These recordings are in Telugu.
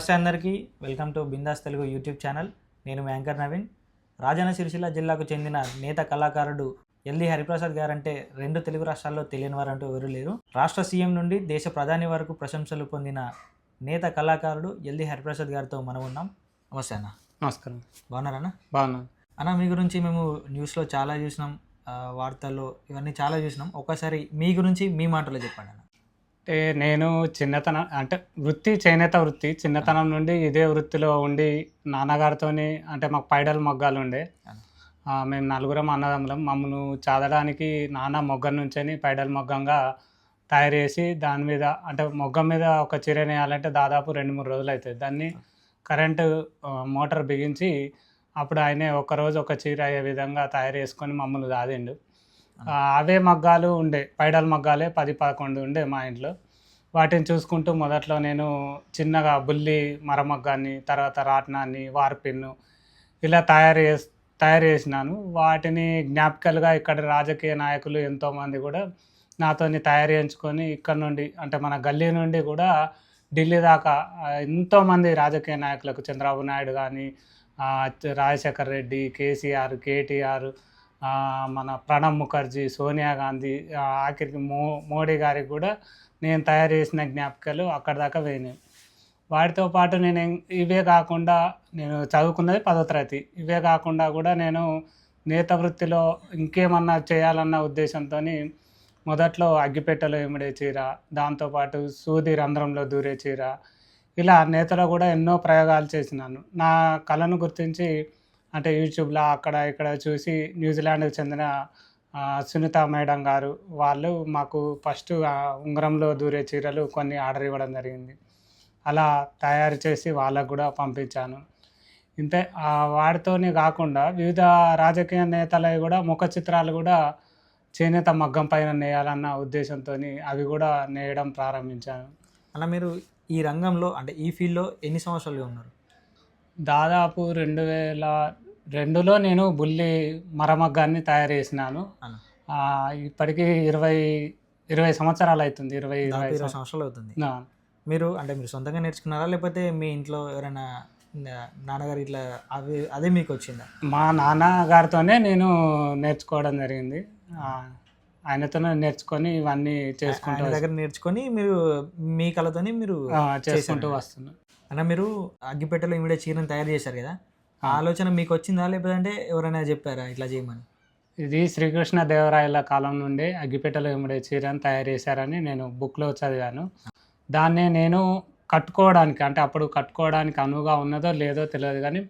నమస్తే అందరికీ, welcome to bindaas Telugu YouTube channel. నేను మీ యాంకర్ నవీన్. రాజన్న సిరిసిల్ల జిల్లాకు చెందిన నేత కళాకారుడు ఎల్ది హరిప్రసాద్ గారంటే రెండు తెలుగు రాష్ట్రాల్లో తెలియని వారంటూ ఎవరు లేరు. రాష్ట్ర సీఎం నుండి దేశ ప్రధాని వరకు ప్రశంసలు పొందిన నేత కళాకారుడు ఎల్ది హరిప్రసాద్ గారితో మనం ఉన్నాం. నమస్తే అన్న. నమస్కారం. బాగున్నారన్న? బాగున్నాను అన్న, మీ గురించి మేము న్యూస్లో చాలా చూసినాం, వార్తల్లో ఇవన్నీ చాలా చూసినాం. ఒకసారి మీ గురించి మీ మాటలో చెప్పండి అన్న. అంటే నేను చిన్నతనం అంటే చేనేత వృత్తి చిన్నతనం నుండి ఇదే వృత్తిలో ఉండి నాన్నగారితో అంటే మాకు పైడల్ మొగ్గాలు ఉండే. మేము నలుగురం అన్నదమ్ములం. మమ్మల్ని చాదడానికి నాన్న మొగ్గ నుంచని పైడల్ మొగ్గంగా తయారు చేసి దాని మీద అంటే మొగ్గం మీద ఒక చీర వేయాలంటే దాదాపు 2-3 రోజులు అవుతుంది. దాన్ని కరెంటు మోటార్ బిగించి అప్పుడు ఆయనే ఒకరోజు ఒక చీర అయ్యే విధంగా తయారు చేసుకొని మమ్మల్ని దాదిండు. అవే మగ్గాలు ఉండే, పైడల్ మగ్గాలే 10-11 ఉండే మా ఇంట్లో. వాటిని చూసుకుంటూ మొదట్లో నేను చిన్నగా బుల్లి మరమగ్గాన్ని, తర్వాత రాట్నాన్ని, వార్పిన్ను ఇలా తయారు చేసినాను. వాటిని జ్ఞాపికలుగా ఇక్కడ రాజకీయ నాయకులు ఎంతోమంది కూడా నాతోని తయారు చేయించుకొని ఇక్కడ నుండి అంటే మన గల్లీ నుండి కూడా ఢిల్లీ దాకా ఎంతోమంది రాజకీయ నాయకులకు చంద్రబాబు నాయుడు కానీ, రాజశేఖర్ రెడ్డి, కేసీఆర్, కేటీఆర్, మన ప్రణబ్ ముఖర్జీ, సోనియా గాంధీ, ఆఖరికి మోడీ గారికి కూడా నేను తయారు చేసిన జ్ఞాపికలు అక్కడ దాకా పోయినాయి. వాటితో పాటు నేను ఇవే కాకుండా నేను చదువుకున్నది 10వ తరగతి. ఇవే కాకుండా కూడా నేను నేత వృత్తిలో ఇంకేమన్నా చేయాలన్న ఉద్దేశంతో మొదట్లో అగ్గిపెట్టెలో ఇమిడే చీర, దాంతోపాటు సూది రంధ్రంలో దూరే చీర, ఇలా నేతలో కూడా ఎన్నో ప్రయోగాలు చేసినాను. నా కళను గుర్తించి అంటే యూట్యూబ్లో అక్కడ ఇక్కడ చూసి న్యూజిలాండ్కి చెందిన సునీత మేడం గారు వాళ్ళు మాకు ఫస్ట్ ఉంగరంలో దూరే చీరలు కొన్ని ఆర్డర్ ఇవ్వడం జరిగింది. అలా తయారు చేసి వాళ్ళకు కూడా పంపించాను. ఇంతే. వాటితోనే కాకుండా వివిధ రాజకీయ నేతలవి కూడా ముఖ చిత్రాలు కూడా చేనేత మగ్గం పైన నేయాలన్న ఉద్దేశంతో అవి కూడా నేయడం ప్రారంభించాను. అలా మీరు ఈ రంగంలో అంటే ఈ ఫీల్డ్లో ఎన్ని సంవత్సరాలుగా ఉన్నారు? దాదాపు 2002లో నేను బుల్లి మరమగ్గాన్ని తయారు చేసినాను. ఇప్పటికీ 20 సంవత్సరాలు అవుతుంది. 20 సంవత్సరాలు అవుతుంది. మీరు సొంతంగా నేర్చుకున్నారా, లేకపోతే మీ ఇంట్లో ఎవరైనా నాన్నగారు ఇట్లా అదే మీకు వచ్చిందా? మా నాన్నగారితోనే నేను నేర్చుకోవడం జరిగింది. ఆయనతోనే నేర్చుకొని ఇవన్నీ చేసుకుంటూ దగ్గర నేర్చుకొని మీరు మీ కళతోని మీరు చేసుకుంటూ వస్తున్నాను. అన్న, మీరు అగ్గిపెట్టెలో ఇమిడే చీరను తయారు చేశారు కదా, ఆ ఆలోచన మీకు వచ్చిందా, లేకపోతే ఎవరైనా చెప్పారా ఇట్లా చేయమని? ఇది శ్రీకృష్ణ దేవరాయల కాలం నుండి అగ్గిపెట్టెలో ఇమిడే చీరను తయారు చేశారని నేను బుక్లో చదివాను. దాన్నే నేను కట్టుకోవడానికి అంటే అప్పుడు కట్టుకోవడానికి అనువుగా ఉన్నదో లేదో తెలియదు, కానీ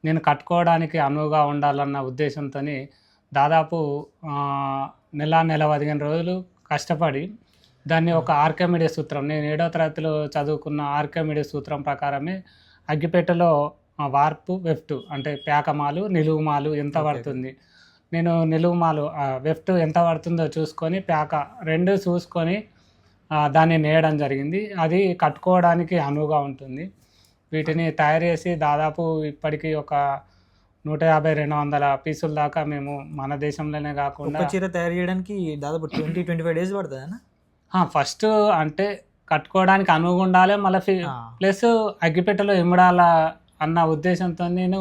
నేను కట్టుకోవడానికి అనువుగా ఉండాలన్న ఉద్దేశంతో దాదాపు నెల 15 రోజులు కష్టపడి దాన్ని ఒక ఆర్కిమిడీస్ సూత్రం, నేను 7వ తరగతిలో చదువుకున్న ఆర్కిమిడీస్ సూత్రం ప్రకారమే అగ్గిపెట్టెలో వార్పు వెఫ్ట్ అంటే పేకమాలు నిలువుమాలు ఎంత పడుతుంది, నేను నిలువుమాలు వెఫ్ట్ ఎంత పడుతుందో చూసుకొని పేక 2 చూసుకొని దాన్ని నేయడం జరిగింది. అది కట్టుకోవడానికి అనువుగా ఉంటుంది. వీటిని తయారు చేసి దాదాపు ఇప్పటికీ ఒక 150-200 పీసుల దాకా మేము మన దేశంలోనే కాకుండా చీర తయారు చేయడానికి దాదాపు 20-25 డేస్ పడుతుందా? ఫస్ట్ అంటే కట్టుకోవడానికి అనువుగా ఉండాలి, మళ్ళీ ప్లస్ అగ్గిపెట్టెలో ఇమ్మడాల అన్న ఉద్దేశంతో నేను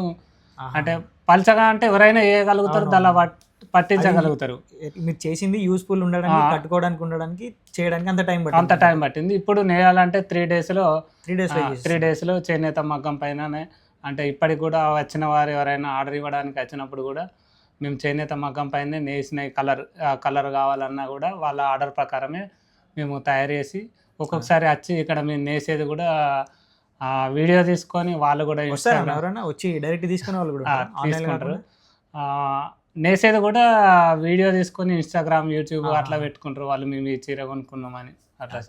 అంటే పల్చగా అంటే ఎవరైనా వేయగలుగుతారు, దాన్ని పట్టించగలుగుతారు. మీరు చేసింది యూస్ఫుల్ ఉండడానికి, కట్టుకోవడానికి ఉండడానికి చేయడానికి అంత టైం పట్టింది. ఇప్పుడు నేయాలంటే 3 డేస్లో చేనేత మగ్గం పైననే అంటే ఇప్పటికి కూడా వచ్చిన వారు ఎవరైనా ఆర్డర్ ఇవ్వడానికి వచ్చినప్పుడు కూడా మేము చేనేత మగ్గం పైన నేసిన కలర్ కావాలన్నా కూడా వాళ్ళ ఆర్డర్ ప్రకారమే మేము తయారు చేసి ఒక్కొక్కసారి వచ్చి ఇక్కడ మేము నేసేది కూడా వీడియో తీసుకొని వాళ్ళు కూడా వచ్చి డైరెక్ట్ తీసుకునే వాళ్ళు కూడా తీసుకుంటారు. నేసేది కూడా వీడియో తీసుకొని ఇన్స్టాగ్రామ్, యూట్యూబ్ అట్లా పెట్టుకుంటారు వాళ్ళు, మేము ఈ చీర కొనుక్కున్నామని అట్లా.